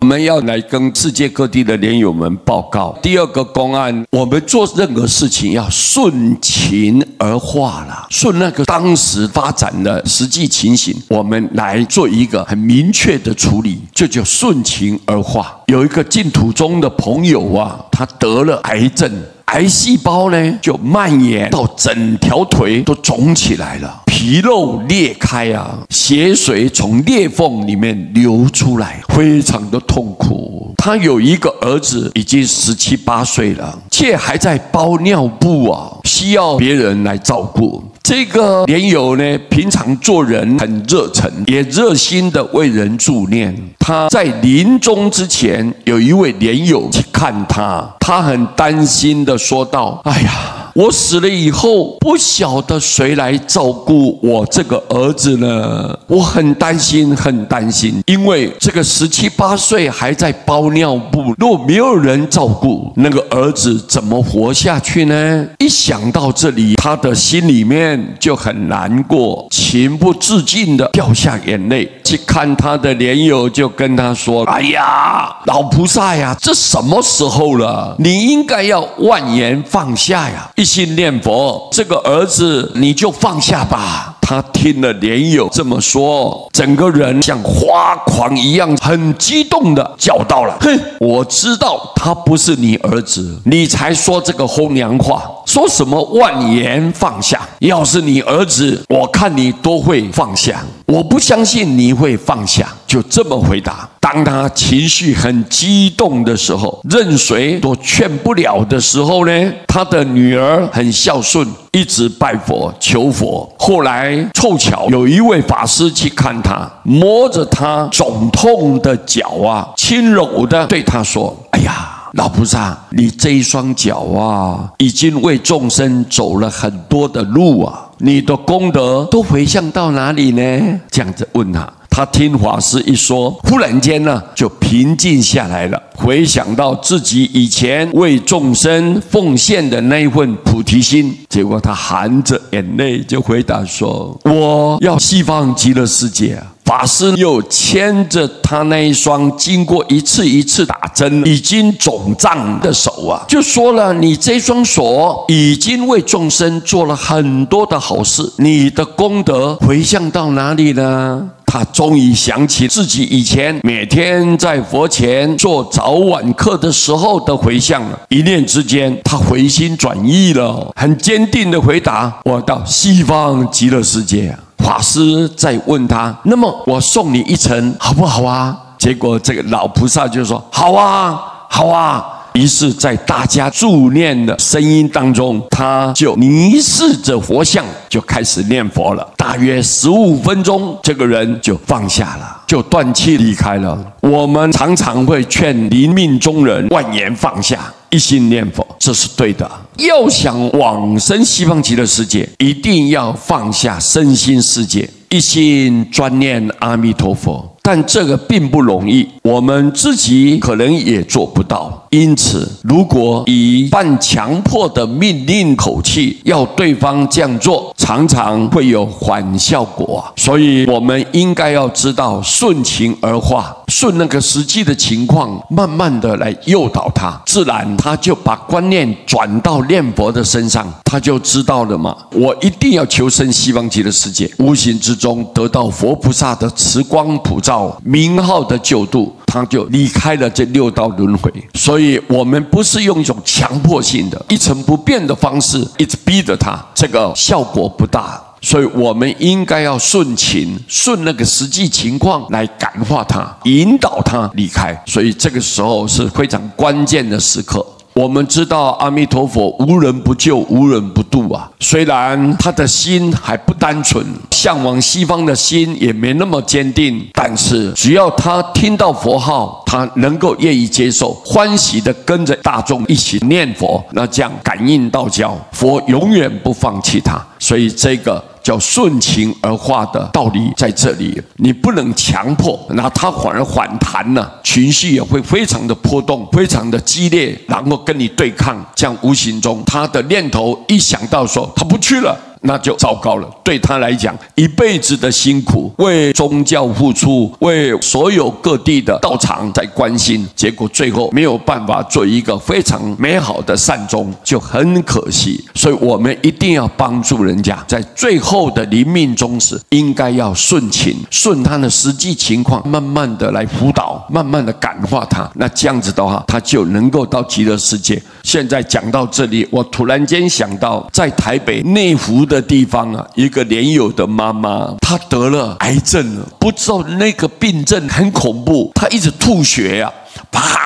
们要来跟世界各地的莲友们报告。第二个公案，我们做任何事情要顺情而化啦，顺那个当时发展的实际情形，我们来做一个很明确的处理，这就顺情而化。有一个净土中的朋友啊，他得了癌症。癌细胞呢，就蔓延到整条腿都肿起来了，皮肉裂开啊，血水从裂缝里面流出来，非常的痛苦。他有一个儿子，已经17、18岁了，却还在包尿布啊，需要别人来照顾。这个莲友呢，平常做人很热忱，也热心的为人助念。他在临终之前，有一位莲友去看他，他很担心的说道：“哎呀，我死了以后，不晓得谁来照顾我这个儿子呢？我很担心，很担心，因为这个17、18岁还在包尿布，如果没有人照顾，那个儿子怎么活下去呢？”一想到这里，他的心里面就很难过，情不自禁的掉下眼泪。去看他的莲友就跟他说：“哎呀，老菩萨呀，这什么时候了？你应该要万言放下呀，一心念佛，这个儿子你就放下吧。”他听了莲友这么说，整个人像发狂一样，很激动的叫道了：“哼，我知道他不是你儿子，你才说这个风凉话，说什么万言放下。要是你儿子，我看你都会放下，我不相信你会放下。”就这么回答。当他情绪很激动的时候，任谁都劝不了的时候呢，他的女儿很孝顺，一直拜佛求佛。后来凑巧有一位法师去看他，摸着他肿痛的脚啊，轻柔的对他说：“哎呀，老菩萨，你这一双脚啊，已经为众生走了很多的路啊，你的功德都回向到哪里呢？”这样子问他。他听法师一说，忽然间呢，就平静下来了，回想到自己以前为众生奉献的那一份菩提心，结果他含着眼泪就回答说：“我要西方极乐世界啊。”法师又牵着他那一双经过一次一次打针已经肿胀的手啊，就说了：“你这双手已经为众生做了很多的好事，你的功德回向到哪里呢？”他终于想起自己以前每天在佛前做早晚课的时候的回向了。一念之间，他回心转意了，很坚定的回答：“我到西方极乐世界啊。”法师再问他：“那么我送你一程好不好啊？”结果这个老菩萨就说：“好啊，好啊。”于是在大家助念的声音当中，他就凝视着佛像，就开始念佛了。大约15分钟，这个人就放下了，就断气离开了。我们常常会劝临命终人万言放下，一心念佛，这是对的。要想往生西方极乐世界，一定要放下身心世界，一心专念阿弥陀佛。但这个并不容易，我们自己可能也做不到。因此，如果以半强迫的命令口气要对方这样做，常常会有反效果啊。所以我们应该要知道顺情而化，顺那个实际的情况，慢慢的来诱导他，自然他就把观念转到念佛的身上，他就知道了嘛，我一定要求生西方极乐世界，无形之中得到佛菩萨的慈光普照，名号的救度，他就离开了这6道轮回。所以我们不是用一种强迫性的一成不变的方式一直逼着他，这个效果不大。所以我们应该要顺情，顺那个实际情况来感化他，引导他离开。所以这个时候是非常关键的时刻。我们知道阿弥陀佛无人不救，无人不渡啊。虽然他的心还不单纯，向往西方的心也没那么坚定，但是只要他听到佛号，他能够愿意接受，欢喜的跟着大众一起念佛，那这样感应道交，佛永远不放弃他。所以这个叫顺情而化的道理在这里，你不能强迫，那他反而反弹了，情绪也会非常的波动，非常的激烈，然后跟你对抗，这样无形中他的念头一想到说他不去了，那就糟糕了。对他来讲，一辈子的辛苦，为宗教付出，为所有各地的道场在关心，结果最后没有办法做一个非常美好的善终，就很可惜。所以我们一定要帮助人家，在最后的临命终时，应该要顺情，顺他的实际情况，慢慢的来辅导，慢慢的感化他。那这样子的话，他就能够到极乐世界。现在讲到这里，我突然间想到，在台北内湖的地方啊，一个莲友的妈妈，她得了癌症了，不知道那个病症很恐怖，她一直吐血啊，啪，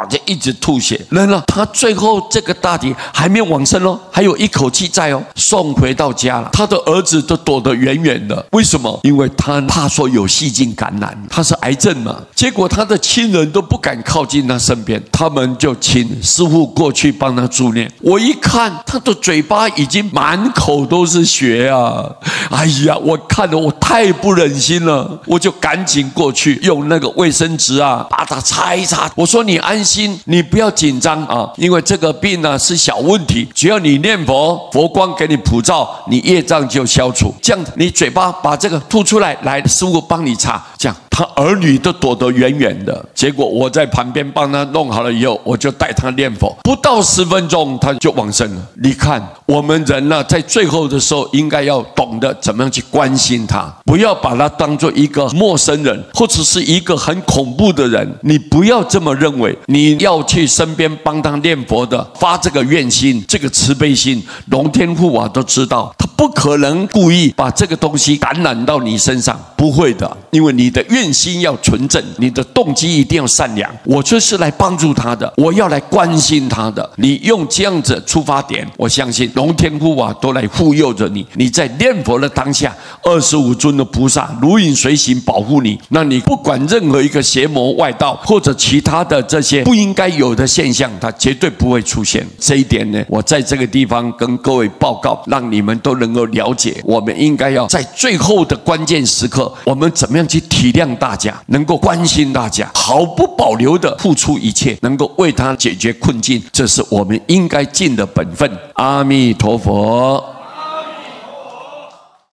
就一直吐血。人了，他最后这个大体还没有往生哦，还有一口气在哦，送回到家了。他的儿子都躲得远远的，为什么？因为他怕说有细菌感染，他是癌症嘛。结果他的亲人都不敢靠近他身边，他们就请师父过去帮他助念。我一看，他的嘴巴已经满口都是血啊！哎呀，我看了我太不忍心了，我就赶紧过去用那个卫生纸啊，把它擦一擦。我说你安心，你不要紧张啊，因为这个病呢是小问题，只要你念佛，佛光给你普照，你业障就消除。这样你嘴巴把这个吐出来，来师父帮你擦。这样他儿女都躲得远远的。结果我在旁边帮他弄好了以后，我就带他念佛，不到10分钟他就往生了。你看我们人呢，在最后的时候应该要懂得怎么样去关心他，不要把他当作一个陌生人，或者是一个很恐怖的人。你不要这么认为，你要去身边帮他念佛的，发这个愿心，这个慈悲心，龙天护法都知道，他不可能故意把这个东西感染到你身上，不会的，因为你的愿心要纯正，你的动机一定要善良。我就是来帮助他的，我要来关心他的。你用这样子出发点，我相信龙天护法都来护佑着你。你在念佛的当下，25尊的菩萨如影随形保护你。那你不管任何一个邪魔外道或者其他的这些不应该有的现象，它绝对不会出现。这一点呢，我在这个地方跟各位报告，让你们都能够了解，我们应该要在最后的关键时刻，我们怎么样去体谅大家，能够关心大家，毫不保留的付出一切，能够为他解决困境，这是我们应该尽的本分。阿弥陀佛。